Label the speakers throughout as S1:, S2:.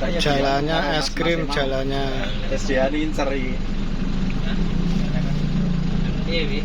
S1: Jalannya es krim, jalannya.
S2: Sediain seri.
S3: Iya, Wi.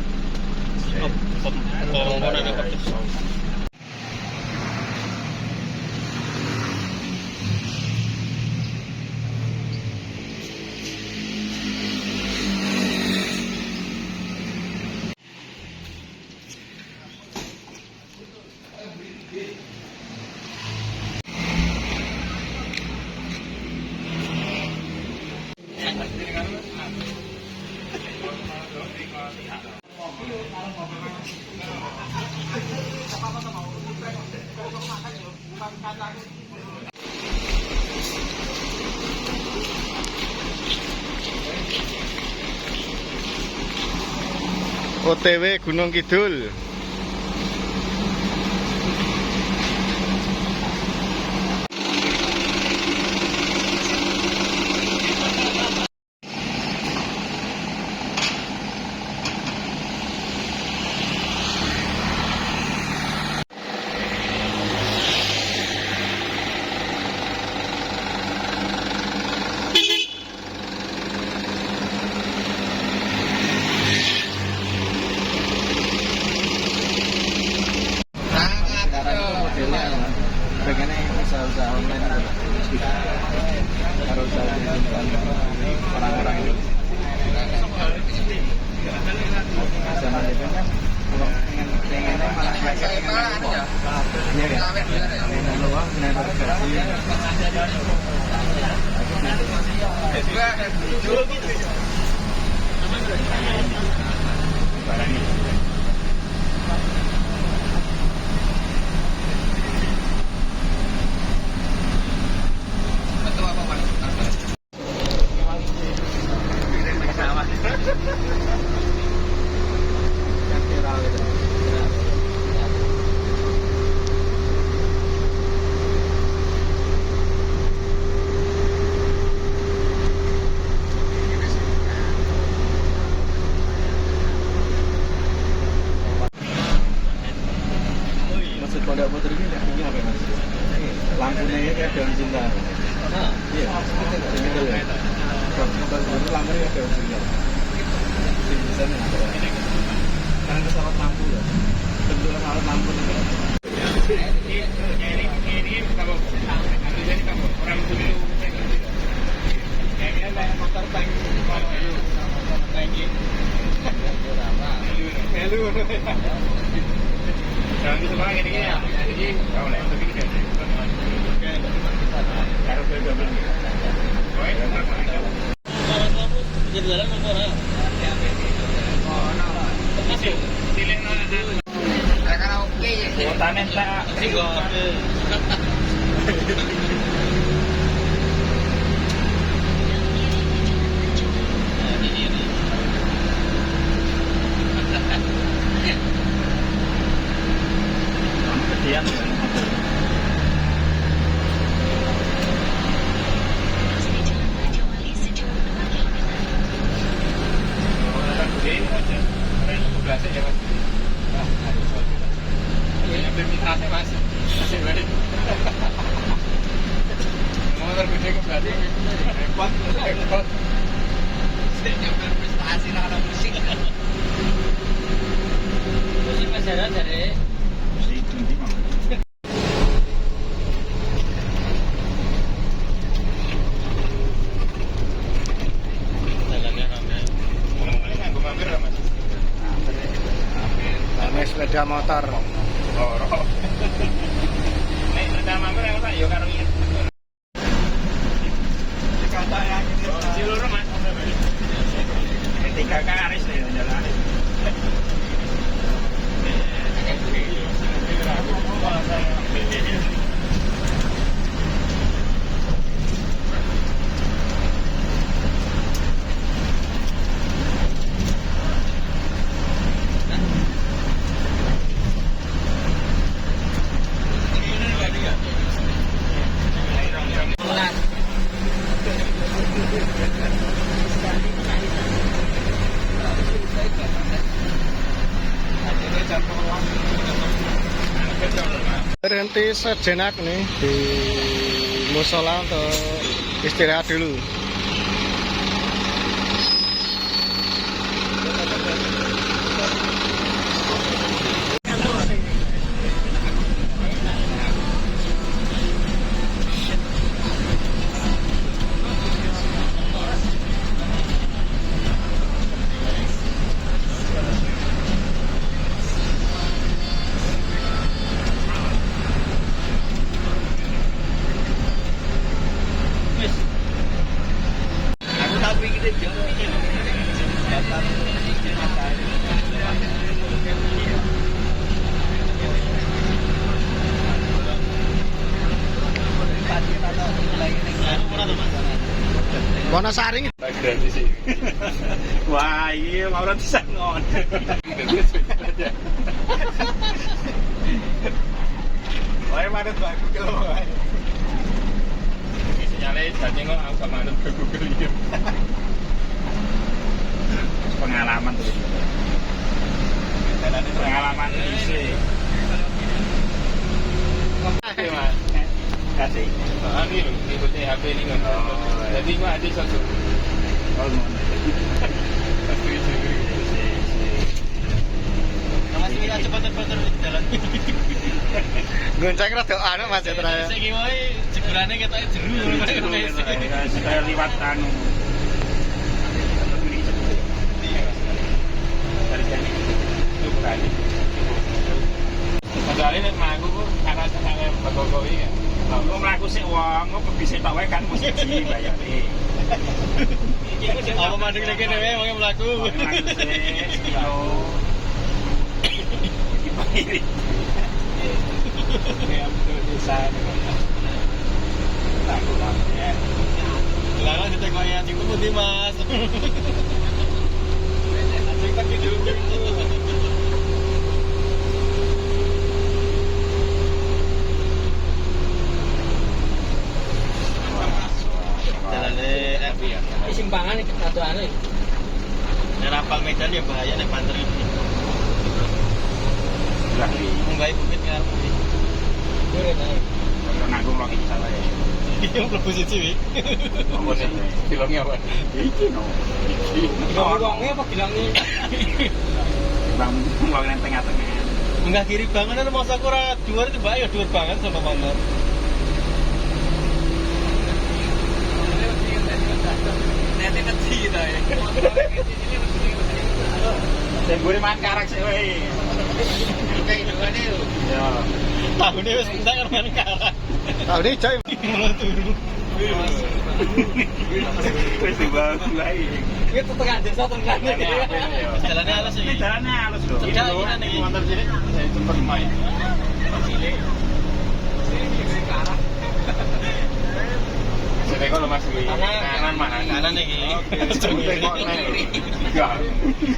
S1: OTW Gunung Kidul.
S2: Pengennya usaha-usaha online harus orang-orang ini sama itu kan kalau pengennya malah iya kan pengen luang Pondok motor ini ini apa mas? Lampunya ini kayak daun cinta. Iya, gitu ya. Kalau lampunya kayak daun cinta. Bisa nih. Karena pesawat lampu ya. Bentuk pesawat lampu ini. Ini kalau jadi kamu orang dulu. Kayaknya motor tank Melu. Jangan gitu bang, ini ya. Jadi, kau lihat tapi kita harus double. Jadi dalam motor ya. Masih pilih karena oke ya. Tanen tak sih gua.
S1: Sepeda motor.
S2: Nek sepeda motor yang tak yo karo iya. Kata yang si loro Mas. Tiga karis nih jalan.
S1: Berhenti sejenak nih di musola untuk Istirahat dulu.
S2: Aku tapi kita jauh.
S1: Wonosari.
S2: Gratis sih. Wah, iya mau roti sangon. Wah, mana tuh aku kilo. Sinyalnya jadi kok aku sama anak Google ini. Pengalaman tuh. Pengalaman isi. Kasih. Ini loh, ngikutin HP ini kan. Jadi gua ada satu. Oh, masih bisa cepat-cepat jalan.
S1: Gonceng rada anu Mas ya terakhir.
S2: Saiki wae jeburane ketoke jeru. Saya liwat anu. Dari sini. Itu berani. Padahal nek mlaku ku karena senenge bagogo iki. Lah kok mlaku sik wong, kok bisa tak wae kan mesti bayare. Apa mandek nek kene wae wong mlaku. Mlaku sik kilo. Dibayari. Ya betul bisa. Aku ya. Lalu kita goyang cing putih Mas. Cing tak hidup. Simpangan iki atuane. Nek rapal Medan ya bahaya nek banter iki. Lah iki munggah bukit ngarep iki. Ora tahu. Ora nanggung lagi salah ya. Iki mlebu siji wi. Apa sih? Bilangnya apa? Iki no. Iki wonge apa bilangnya? Bang nang tengah-tengah. Munggah kiri banget ana masa ora dhuwur itu mbak ya dhuwur banget sama motor. Nanti nanti kita ya. Saya boleh makan karak sih, weh. Kayak gimana itu? Ya. Tahunnya wes kita kan makan karak.
S1: Tahunnya coy.
S2: Mulai turun. Wes bagus lagi. Itu tengah desa tengah. Jalannya halus sih. Jalannya halus loh. Tidak ini motor sini. Saya sempat main. Sini. Sini karak. Saya kalau Mas Wi, kanan mana? Kanan iki. Enggak.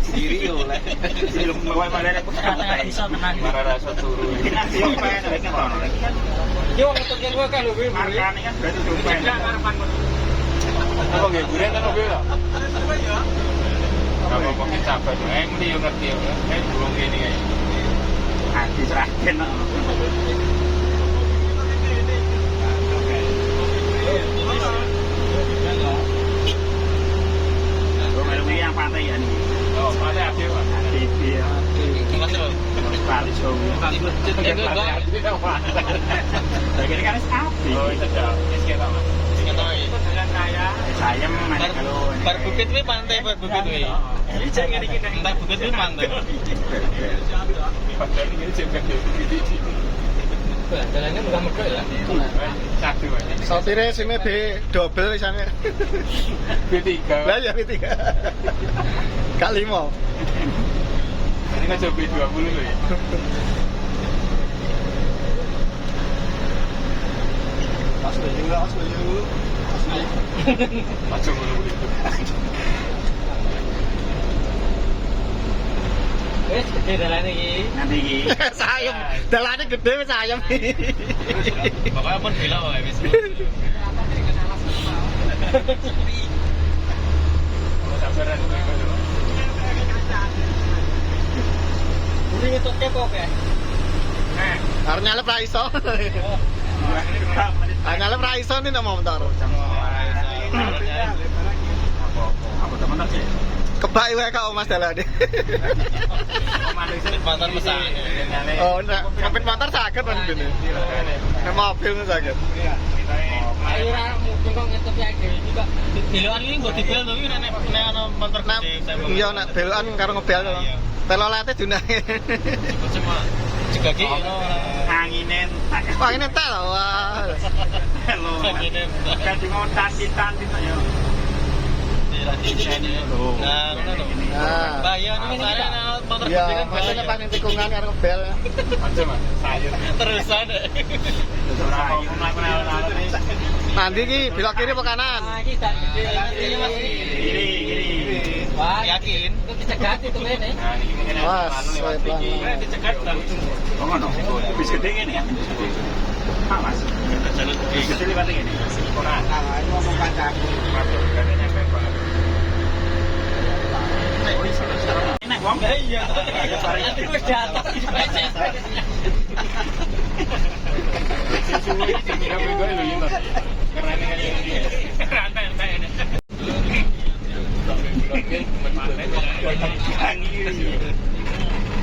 S2: Siri yo lek. Siri mau padane putar bisa tenan. Marah rasa turu. Siri pengen nek ngono. Yo wong tekan wae kan lho kuwi. Markane kan berarti coba. Karepan. Apa nggih guren kan opo lho? Kalau pakai capek, mesti yo ngerti yo. Burung ini kayak. Hati serahkan. Yang pantai ya nih. Oh, pantai apa ya? Iya. Gimana tuh? Kali show. Kali becet enggak? Bagian kan api. Oh, itu dah. Sekian lama. Sekian lama. Jalan raya. Saya mana kalau Bukit we pantai Bukit we. Ini jangan dikira entar Bukit we pantai. Pantai ini juga di. Jalannya bukan megah ya? Satu aja.
S1: Sopirnya sini di double misalnya.
S2: B3.
S1: Lah ya B3. Kak 5.
S2: Ini kan coba B20 loh ya. Asli juga, asli juga. Macam mana boleh? Wes gede dalane iki. Nanti iki.
S1: Sayem. Dalane gede wis sayem.
S2: Pokoknya pun bilang wae wis. Sabaran kowe. Ini ngetoknya kok kayak.
S1: Harus nyalep ra iso. Nyalep ra iso nih motor.
S2: Apa teman aja?
S1: Kebak wae kok Mas dalane.
S2: Motor besar.
S1: Oh, nek ngepit motor saged Mas dene. Nek mobil saged.
S3: Ayo ora mungkin kok ngetep ya dhewe iki kok. Delokan iki nggo dibel to iki nek ana motor
S1: Nek iya nek belokan karo ngebel to. Telolete dunane.
S3: cuma juga ki
S2: Angine entek.
S1: Wah, ini entek lho. Wah.
S2: Halo. Kan ngotas sitan itu ya.
S3: Nah, ngono lho.
S1: Nah.
S3: Bahaya nih saya motor
S1: Ya,
S3: gede kan
S1: maksudnya
S3: bahaya.
S1: pas ning tikungan karo ngebel.
S2: Aja Mas, sayur.
S3: Terusan.
S2: Ora kok mlaku alon-alon iki.
S1: Nanti ki belok kiri apa kanan?
S3: Nah, iki tak gede ini Mas.
S2: Kiri.
S3: Wah, yakin? Itu dicegat itu ngene.
S2: Nah, iki mungkin
S1: Mas,
S2: lewat
S1: saya
S2: iki.
S1: pelan-pelan.
S2: Dicegat dan oh ngono. Bis gede ngene ya. Ah, Mas. Jalur gede. Gede lewat ngene. Ora. Ah, ini ngomong kancaku. Waduh, gak nyampe banget. Enak wong.
S3: Iya. Nanti wis datang dipecet.
S2: Suwe iki kira gue lho yen to. Keren kan iki. Rantai-rantai ini.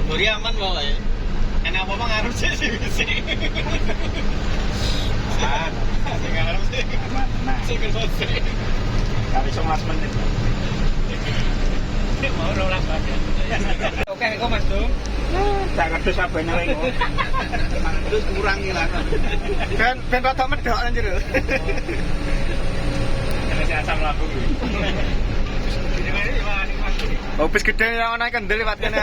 S3: Buri aman bawa ya. Enak apa-apa ngaruh sih sih.
S2: Sing ngarep sih. Nah,
S3: Sing selesai.
S2: kali 11 menit.
S3: Mau rolas aja. Oke, kok Mas Dum.
S2: Tak kertas sabene wae kok. Terus kurangi lah.
S1: Ben rada medhok nang jero.
S2: Kene asam lambung iki.
S1: Oh, bis gede yang ana kendel lewat kene.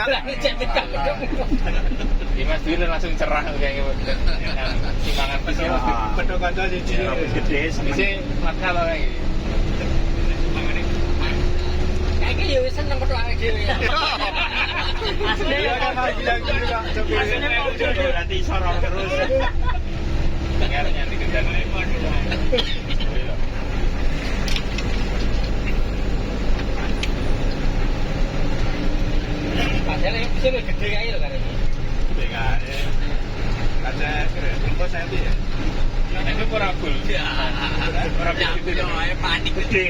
S2: Iki Mas Dwi langsung cerah kayak gitu. Timbangan bis ya. Pedho kanca siji. Bis gede sing masalah kayak gitu.
S3: Kayak ya wis seneng kok awake dhewe ya.
S2: Iya kan mau bilang gitu Kak. Aslinya mau jodoh nanti sorong terus. Tinggal nyari kendang lemon.
S3: Padahal yang bisa lebih gede kayak gitu kan ini.
S2: Dengan ada tempo saya tuh ya. Itu kurabul. Kurabul gitu.
S3: Ya, panik
S2: Gede.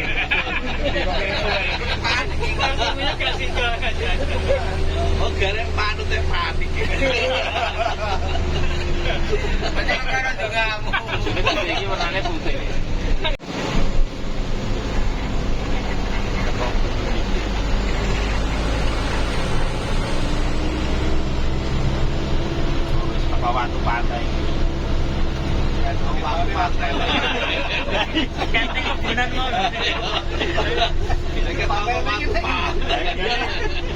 S3: panik langsungnya kasih jalan aja. Oh, garek panut ya panik. Banyak kan juga mau.
S2: Ini warnanya putih. Apa waktu pantai? Waktu pantai.
S3: Kayaknya kebunan mau.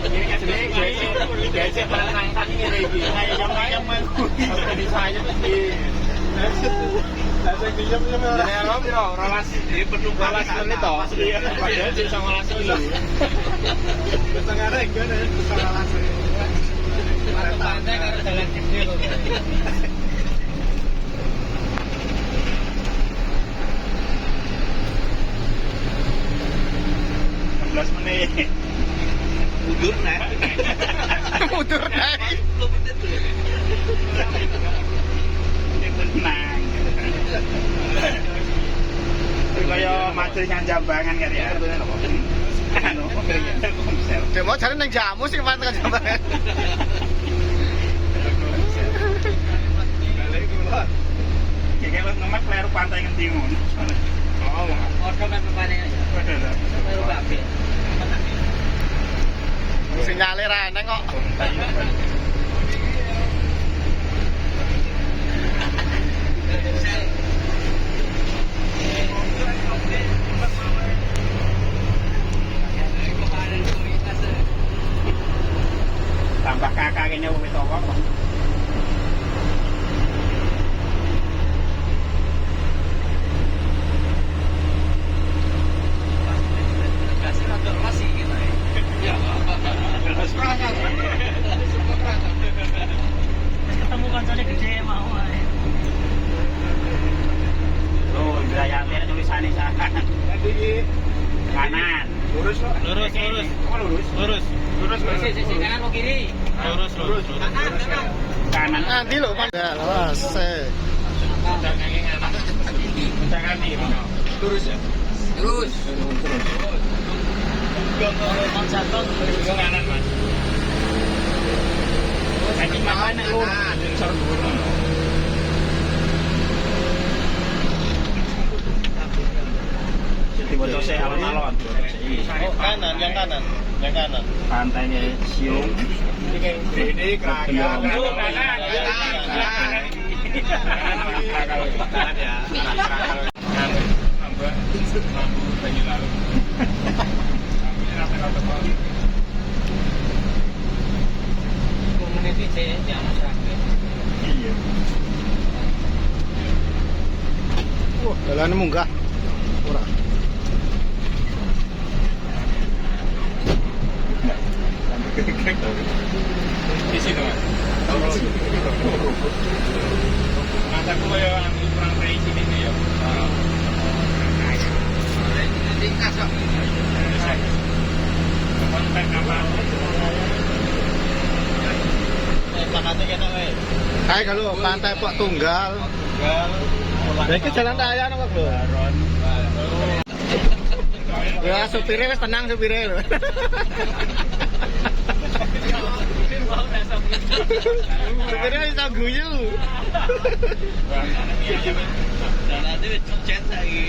S2: Ini kan sebenarnya gece perangkat ini lagi. Ayam di saya tuh di. Saya pinjam rolas di penumpang rolas menit toh. Padahal jadi sama rolas dulu. Setengah rego nih, sama rolas.
S3: Pantai karena jalan gede loh.
S2: 16 menit.
S3: Mundur nih.
S1: Mundur naik.
S2: Ini tenang. Kaya maju yang jambangan kan ya. Anu, konser.
S1: Demo jare ning jamu sih mas tekan jambangan.
S2: Kayak lo ngemak leru pantai ngendi ngono. Oh,
S3: Order kan pepaning aja. Baru babe.
S1: Sinyale ra eneng kok.
S2: Tambah kakak kayaknya wis toko kok.
S3: Ketemu kancane gede mau ae.
S2: Tuh, wilayah akhir tulisannya sana. Kanan. Lurus kok.
S3: Lurus.
S2: Kok lurus?
S3: Lurus. Sisi kanan mau kiri. Lurus. Kanan.
S2: Kanan.
S1: Nanti lho Mas. Ya, lawas.
S2: Jangan kiri. Lurus ya. Terus.
S3: kanan mas. Ini makanya lu sensor dulu. Tiba-tiba saya alon-alon.
S1: Kanan, yang kanan.
S3: Pantainya Siung.
S2: Ini Kragan.
S3: Kanan ya. Nambah banyu lalu. Komuniti yang masyarakat.
S2: Iya.
S1: Wah, jalan munggah. Ora.
S3: Di sini mas. Masa aku ya kurang dari sini nih ya.
S2: Tingkat kok.
S3: Kontak apa?
S1: Plakatnya kena weh. Kayak kalau pantai Pok Tunggal. Iki jalan raya nang kok lho. Ya supirnya wis tenang supirnya lho. Supirnya wis tau guyu.
S3: Nanti chat lagi.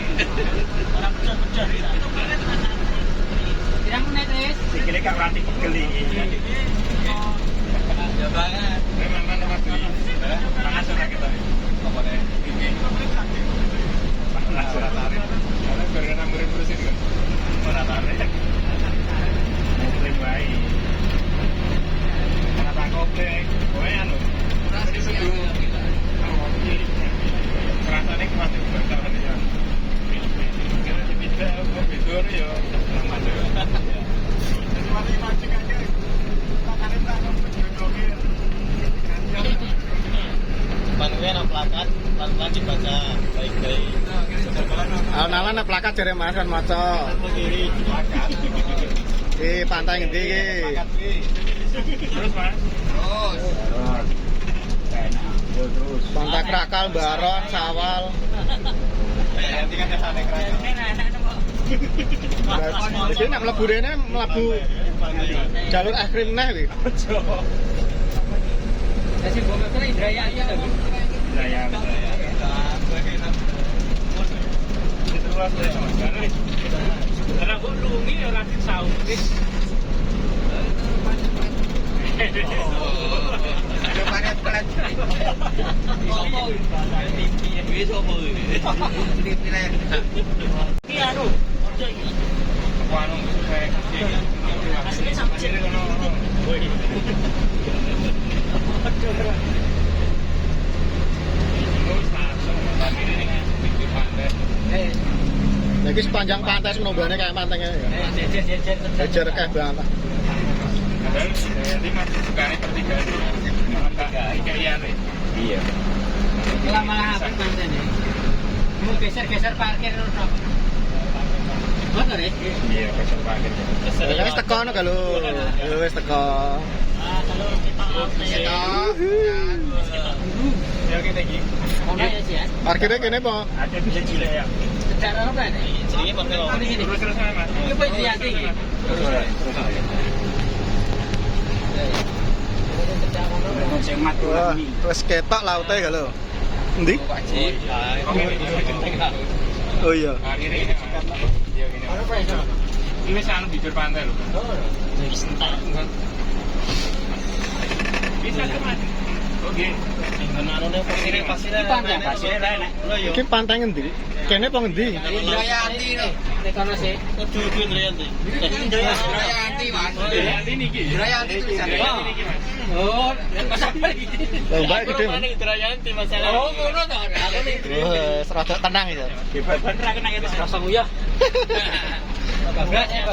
S3: Orang pecah-pecah. Pirang menit wis? Sikile gak rati geli. Ya banget. Memang mana Mas Dwi? Panas ora kita. Apa nih? Iki. Panas ora tarik. Karena gara nambahin terus ini kan. Ora tarik. Muslim bae. Mana tak kopek. Kowe anu. Ora sesuatu. Rasane masih bertahan ya. Bisa kok bidor ya. Masih mancing aja. Makane tak joget.
S1: Panungnya nang plakat, pelan-pelan dibaca baik-baik. Alon-alon nang plakat jare Mas kan maca. Kiri plakat. Pantai ngendi iki?
S3: Terus Mas.
S2: Terus.
S1: Pantai Krakal, Baron, Sawal.
S3: Nanti kan desane Krakal.
S1: Jadi nek mlebu rene mlebu jalur es krim neh iki.
S3: Kasih gua meter Indrayani lagi. Indrayani. Itu luas ya Mas. Karena gua lungi ora disaut. Ada panet pelat. Sopo iki? Wis sopo iki? Iki anu, ojo iki. Apa anu saya asline sampe jere kono.
S1: Lagi sepanjang pantai senombane kayak pantainya ya. Jejer kayak banget.
S3: Padahal jadi masih sukanya pertigaan. Ikan iya. Lama apa pantai ini? Mau geser-geser parkir atau motor ya? Iya, geser parkir.
S1: Wis teko ngono kalau wis teko.
S3: Kalau kita ya kita gini. Ono ya sih ya.
S1: Parkirnya kene po.
S3: Ada bisa cilik ya. Cara apa nih? Jenenge parkir apa? Terus Mas. Iki po Indriyanti iki.
S1: Wah, terus ketok laute kalau. Endi? Oh iya.
S3: Ini wis anu bibir pantai lho. Wis entar. Bisa ke Mas. Oke. Ngene pasire enak.
S1: Iki pantai ngendi? Kene apa ngendi?
S3: Indrayanti lho. Nek kono sih. Kudu Indrayanti. Indrayanti Mas. Indrayanti niki. Indrayanti tulisane. Oh, masalah iki.
S1: Mbak gede.
S3: Indrayanti masalah. Oh, ngono to. Aku ning
S1: Wes rada tenang itu.
S3: beban ra kena itu rasa nguyah. Bablas ya.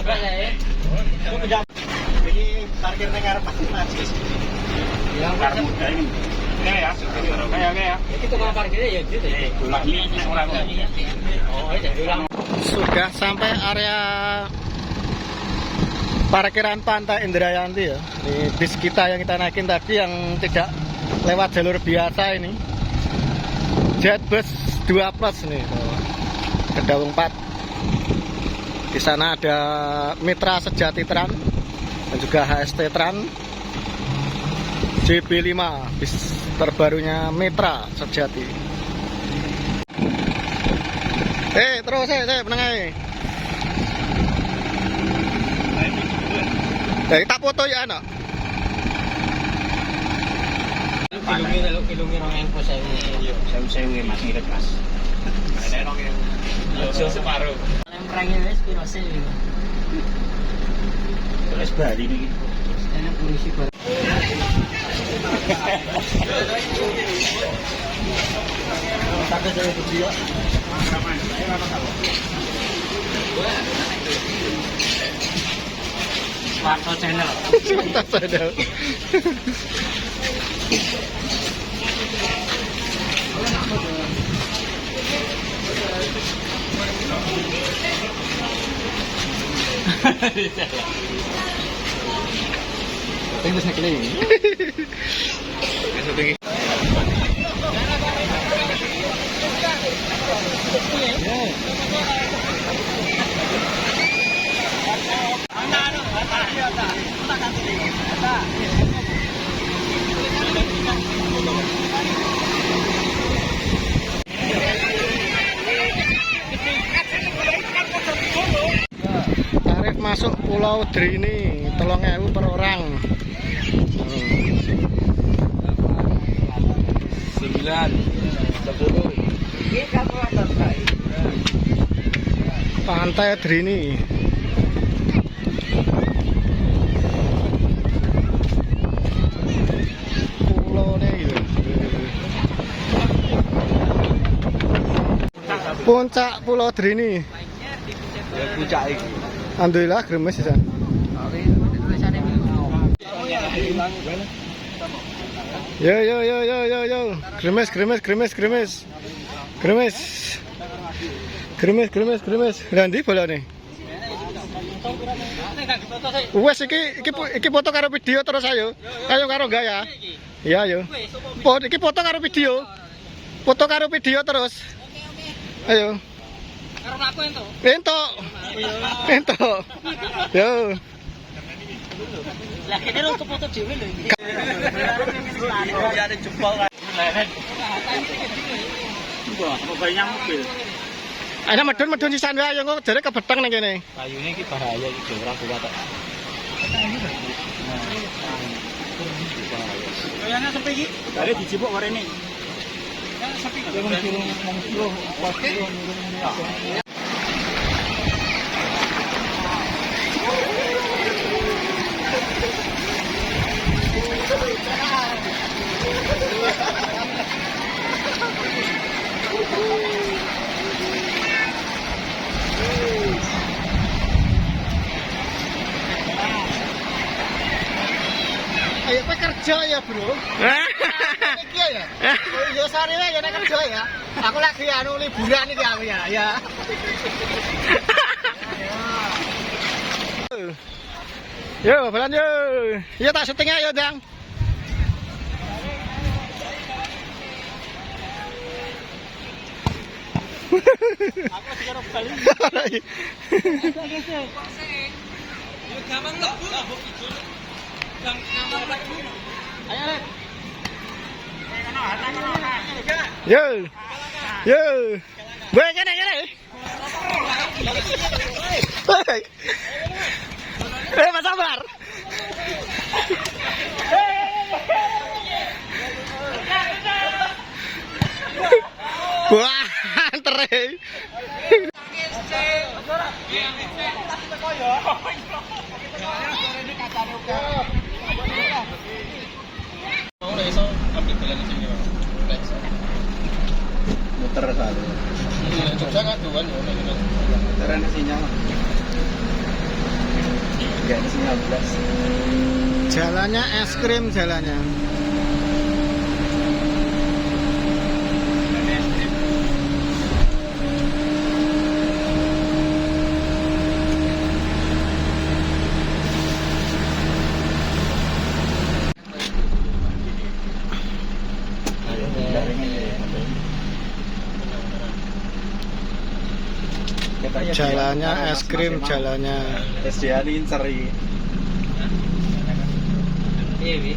S3: Ini parkir nang arep Mas. Ya, parkir muda ini. Ya. Kayak ya. Iki tukang parkirnya ya gitu ya. Ulang ini orang. Oh, ya ulang.
S1: Sudah sampai area parkiran pantai Indrayanti ya. Ini bis kita yang kita naikin tadi yang tidak lewat jalur biasa ini. Jet bus 2 plus nih. Kedawung 4. Di sana ada Mitra Sejati Tran dan juga HST Tran JB5 bis terbarunya Mitra Sejati. Terus menengah. Tak foto ya anak.
S4: Kilungi rong engko sewu mas ngirit mas.
S3: Ada rong yang separuh.
S4: Lemprengnya wis piro sih.
S2: Terus Bali nih.
S4: Enak kurisi bar. Sampai saya video. Mantap channel.
S1: Mantap channel.
S2: Tengok saya keliling.
S1: Tarif masuk Pulau Drini 3.000 per orang.
S2: 9, 10.
S1: Pantai Drini. Pulau gitu. Puncak Pulau Drini.
S2: Ya puncak iki.
S1: Alhamdulillah gremes ya. Yo. Gremes. Ganti bolane. Wes iki foto karo video terus ayo. Ayo karo gaya. Iya ayo. Iki foto karo video. Foto karo video terus. Ayo.
S4: Karo aku ento.
S1: Ento. Yo.
S4: Lah kene lu foto dhewe lho iki.
S2: Ya ada jempol kan.
S4: Wah, mobilnya mobil.
S1: Ana medun sisan wae ayo kok jare kebeteng ning kene.
S4: Kayune iki bahaya iki ora kuat kok. Kayane sepi iki.
S2: Dari dijipuk warene.
S4: Sepi.
S1: Ayo kowe kerja ya, Bro. Iki ya. Yo sare wae ya nek kerja ya. Aku lagi liburan iki aku ya. Ya. Yo, balan yo. Yo tak syutingnya yo, Dang.
S4: Aku sekarang Bali. Gampang loh. Ayo,
S1: Yo. Gue kene. Mas sabar. Wah, antere.
S2: Muter satu.
S1: Jogja ngaduan yo nek ngene.
S2: Muteran sinyal. Enggak ada sinyal belas.
S1: Jalannya es krim jalannya.
S2: Kita ya
S1: Jalannya es krim, jalannya.
S2: SDA ini ceri.
S4: Iya, Bi.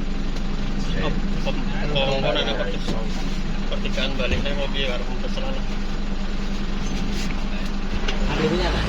S3: Kompon ada pertigaan baliknya mobil harus pesanan.
S4: Ada punya kan?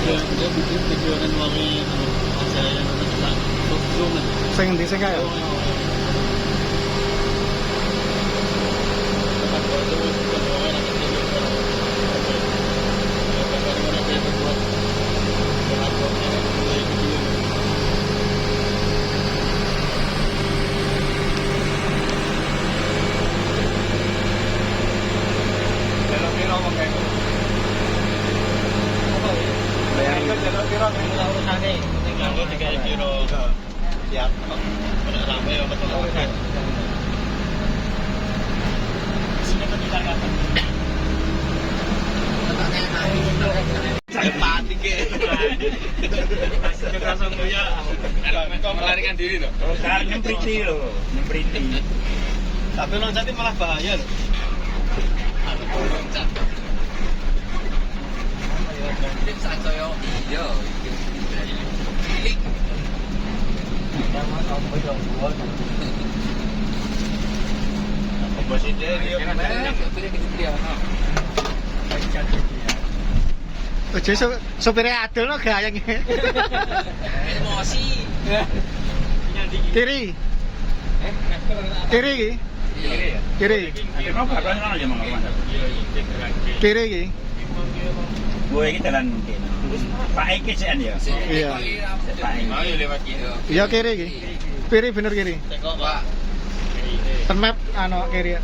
S4: Dia bikin tujuan wangi saya yang ada zoom.
S1: Sing endi sing kaya?
S3: Melarikan diri loh.
S2: Nyempriti loh, nyempriti.
S3: Tapi loncatnya malah bahaya loh.
S1: Ojo sopirnya adil no gayang.
S4: Emosi.
S1: Kiri. Kiri iki. Kiri. Kiri iki.
S2: Gue ini jalan Pak Eki sih ya.
S1: Iya.
S3: Mau lewat gitu.
S1: Iya kiri iki. Kiri bener kiri.
S3: Tengok Pak.
S1: Ten map anu kiri.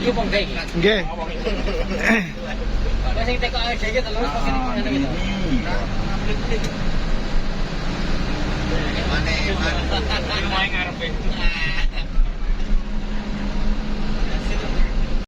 S4: Yo bang dek.
S1: Nggih.
S4: Wes sing teko ae dhewe terus kok ngene gitu. Mana? Main ngarepe.